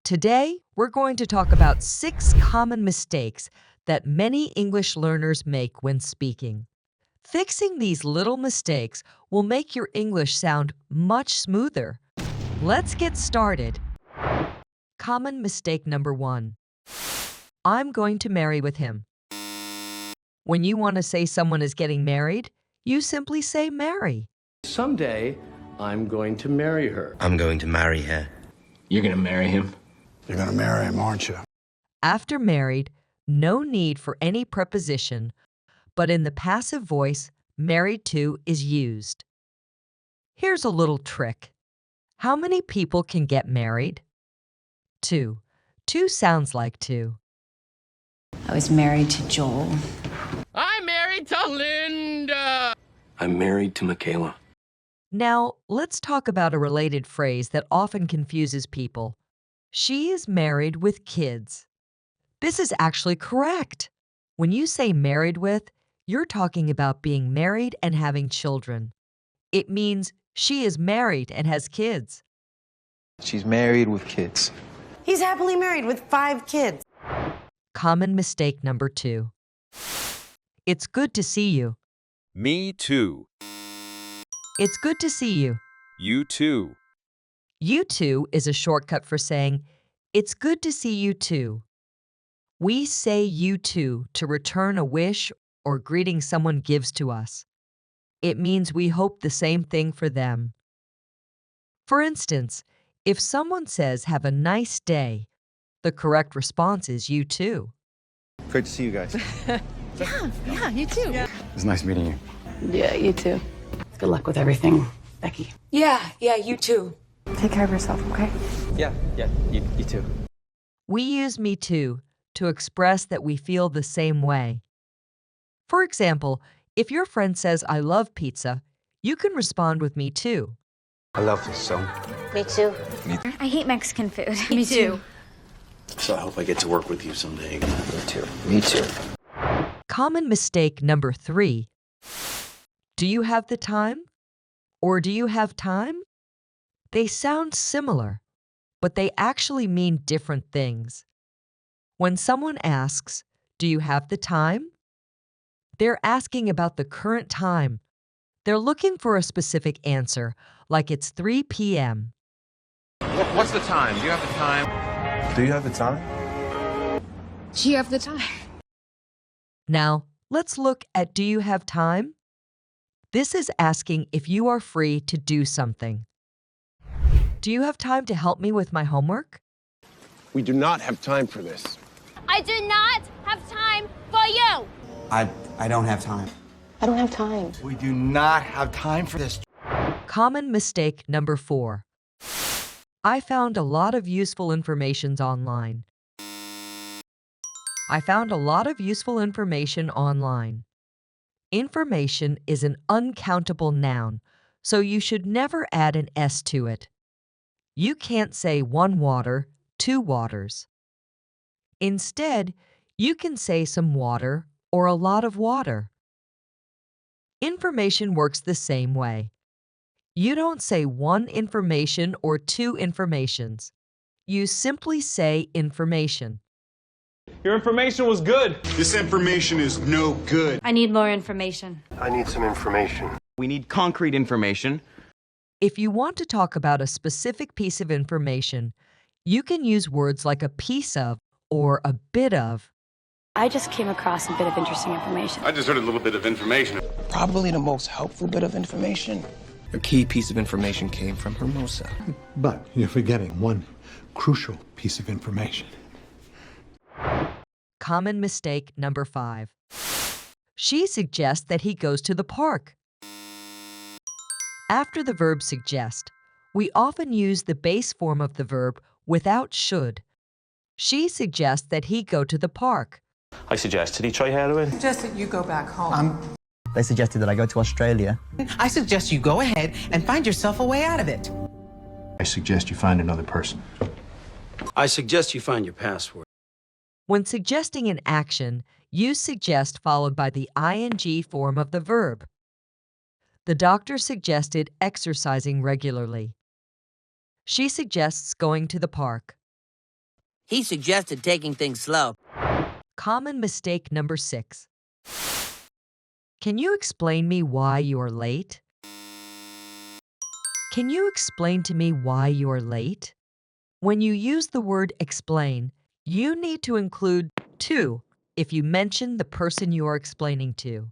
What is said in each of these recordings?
Today, we're going to talk about 6 common mistakes that many English learners make when speaking. Fixing these little mistakes will make your English sound much smoother. Let's get started. Common mistake number 1. I'm going to marry with him. When you want to say someone is getting married, you simply say marry. Someday, I'm going to marry her. I'm going to marry her. You're gonna marry him? You're gonna marry him, aren't you? After married, no need for any preposition, but in the passive voice, married to is used. Here's a little trick. How many people can get married? 2. 2 sounds like 2. I was married to Joel. I'm married to Linda! I'm married to Michaela. Now, let's talk about a related phrase that often confuses people. She is married with kids. This is actually correct. When you say married with, you're talking about being married and having children. It means she is married and has kids. She's married with kids. He's happily married with 5 kids. Common mistake number 2. It's good to see you. Me too. It's good to see you. You too. You too is a shortcut for saying, it's good to see you too. We say you too to return a wish or greeting someone gives to us. It means we hope the same thing for them. For instance, if someone says, have a nice day, the correct response is you too. Great to see you guys. Yeah, you too. It's nice meeting you. Yeah, you too. Good luck with everything, Becky. Yeah, you too. Take care of yourself, okay? Yeah, you too. We use me too to express that we feel the same way. For example, if your friend says, I love pizza, you can respond with me too. I love this so. Me too. I hate Mexican food. Me too. So I hope I get to work with you someday. Me too. Me too. Common mistake number 3. Do you have the time? Or do you have time? They sound similar, but they actually mean different things. When someone asks, do you have the time? They're asking about the current time. They're looking for a specific answer, like it's 3 p.m. What's the time? Do you have the time? Do you have the time? Do you have the time? Now, let's look at do you have time? This is asking if you are free to do something. Do you have time to help me with my homework? We do not have time for this. I do not have time for you. I don't have time. I don't have time. We do not have time for this. Common mistake number 4. I found a lot of useful information online. I found a lot of useful information online. Information is an uncountable noun, so you should never add an S to it. You can't say 1 water, 2 waters. Instead, you can say some water or a lot of water. Information works the same way. You don't say 1 information or 2 informations. You simply say information. Your information was good. This information is no good. I need more information. I need some information. We need concrete information. If you want to talk about a specific piece of information, you can use words like a piece of or a bit of. I just came across a bit of interesting information. I just heard a little bit of information. Probably the most helpful bit of information. A key piece of information came from Hermosa. But you're forgetting one crucial piece of information. Common mistake number 5. She suggests that he goes to the park. After the verb suggest, we often use the base form of the verb without should. She suggests that he go to the park. I suggested he try heroin. Suggested you go back home. They suggested that I go to Australia. I suggest you go ahead and find yourself a way out of it. I suggest you find another person. I suggest you find your password. When suggesting an action, use suggest followed by the ing form of the verb. The doctor suggested exercising regularly. She suggests going to the park. He suggested taking things slow. Common mistake number 6. Can you explain me why you are late? Can you explain to me why you are late? When you use the word explain, you need to include to if you mention the person you are explaining to.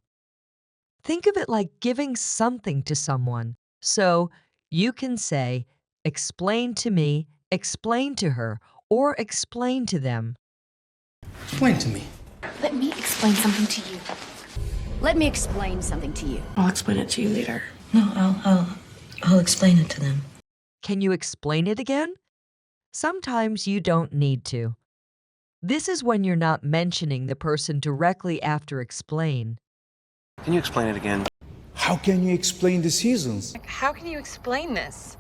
Think of it like giving something to someone. So you can say, explain to me, explain to her, or explain to them. Explain to me. Let me explain something to you. Let me explain something to you. I'll explain it to you later. No, I'll explain it to them. Can you explain it again? Sometimes you don't need to. This is when you're not mentioning the person directly after explain. Can you explain it again? How can you explain the seasons? How can you explain this?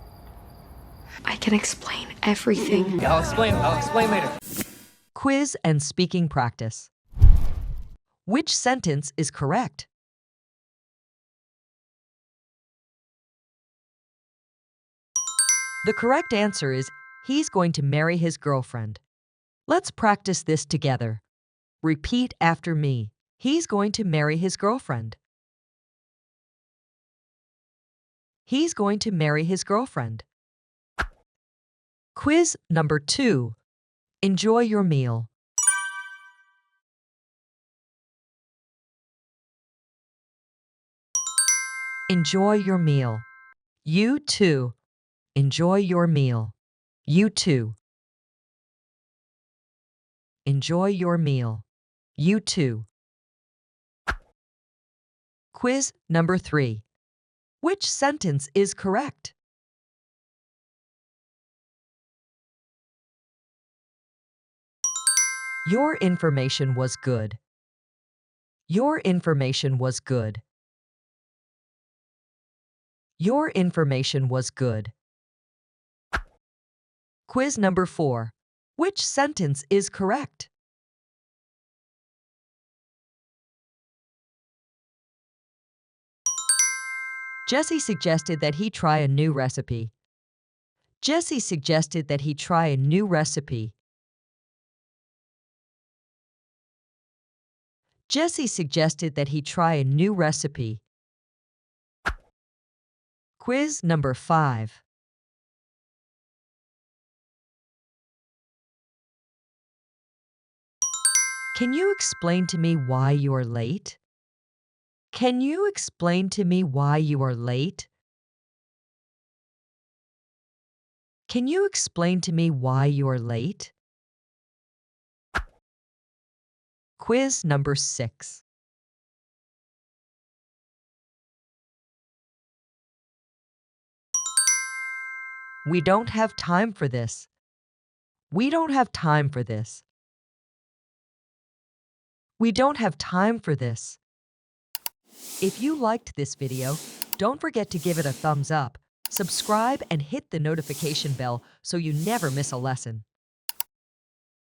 I can explain everything. I'll explain later. Quiz and speaking practice. Which sentence is correct? The correct answer is he's going to marry his girlfriend. Let's practice this together. Repeat after me. He's going to marry his girlfriend. He's going to marry his girlfriend. Quiz number 2. Enjoy your meal. Enjoy your meal. You too. Enjoy your meal. You too. Enjoy your meal. You too. Quiz number 3. Which sentence is correct? Your information was good. Your information was good. Your information was good. Quiz number 4. Which sentence is correct? Jesse suggested that he try a new recipe. Jesse suggested that he try a new recipe. Jesse suggested that he try a new recipe. Quiz number 5. Can you explain to me why you are late? Can you explain to me why you are late? Can you explain to me why you are late? Quiz number 6. We don't have time for this. We don't have time for this. We don't have time for this. If you liked this video, don't forget to give it a thumbs up, subscribe, and hit the notification bell so you never miss a lesson.